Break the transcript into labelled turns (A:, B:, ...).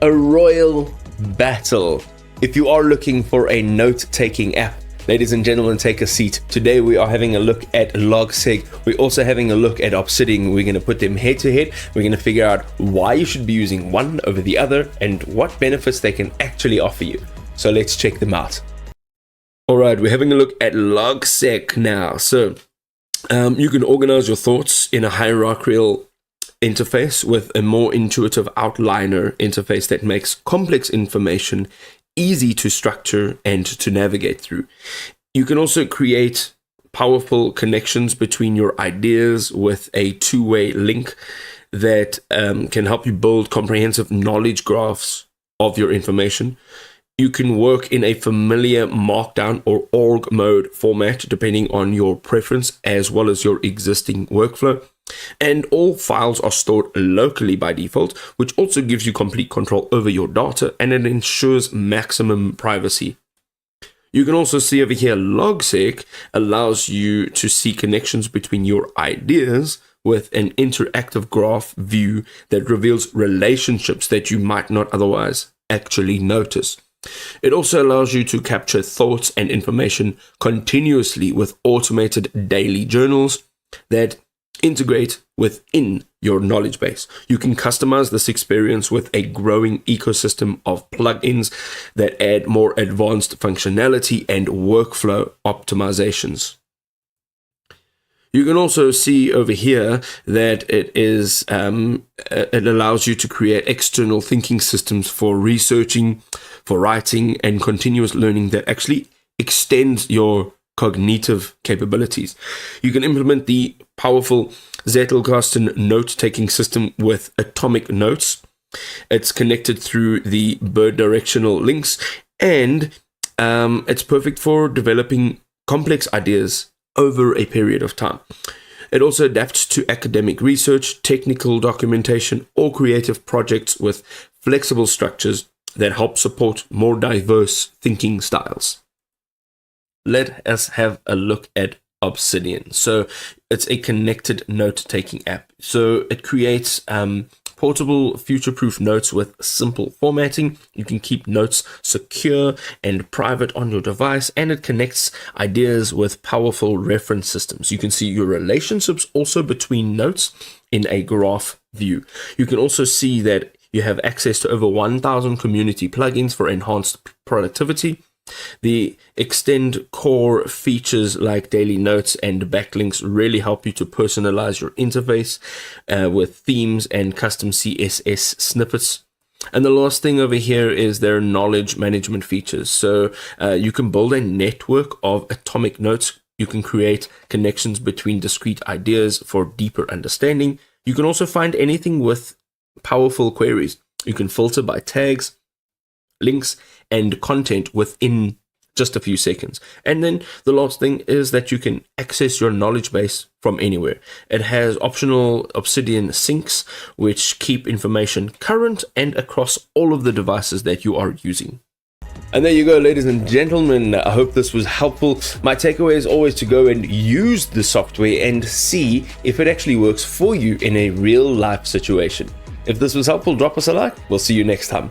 A: a royal battle. If you are looking for a note-taking app, ladies and gentlemen, take a seat. Today we are having a look at Logseq. We're also having a look at Obsidian. We're going to put them head to head. We're going to figure out why you should be using one over the other and what benefits they can actually offer you. So let's check them out. Alright, we're having a look at Logseq now. So you can organize your thoughts in a hierarchical interface with a more intuitive outliner interface that makes complex information easy to structure and to navigate through. You can also create powerful connections between your ideas with a two-way link that can help you build comprehensive knowledge graphs of your information. You can work in a familiar markdown or org mode format depending on your preference as well as your existing workflow. And all files are stored locally by default, which also gives you complete control over your data and it ensures maximum privacy. You can also see over here, Logseq allows you to see connections between your ideas with an interactive graph view that reveals relationships that you might not otherwise actually notice. It also allows you to capture thoughts and information continuously with automated daily journals that integrate within your knowledge base. You can customize this experience with a growing ecosystem of plugins that add more advanced functionality and workflow optimizations. You can also see over here that it allows you to create external thinking systems for researching, for writing, and continuous learning that actually extends your cognitive capabilities. You can implement the powerful Zettelkasten note-taking system with atomic notes. It's connected through the bidirectional links, and it's perfect for developing complex ideas over a period of time. It also adapts to academic research, technical documentation, or creative projects with flexible structures that help support more diverse thinking styles. Let us have a look at Obsidian. So it's a connected note-taking app. So it creates portable, future-proof notes with simple formatting. You can keep notes secure and private on your device, and it connects ideas with powerful reference systems. You can see your relationships also between notes in a graph view. You can also see that you have access to over 1,000 community plugins for enhanced productivity. The extend core features like daily notes and backlinks really help you to personalize your interface with themes and custom CSS snippets. And the last thing over here is their knowledge management features. So you can build a network of atomic notes. You can create connections between discrete ideas for deeper understanding. You can also find anything with powerful queries. You can filter by tags, links, and content within just a few seconds. And then the last thing is that you can access your knowledge base from anywhere. It has optional Obsidian syncs, which keep information current and across all of the devices that you are using. And there you go, ladies and gentlemen. I hope this was helpful. My takeaway is always to go and use the software and see if it actually works for you in a real life situation. If this was helpful, drop us a like. We'll see you next time.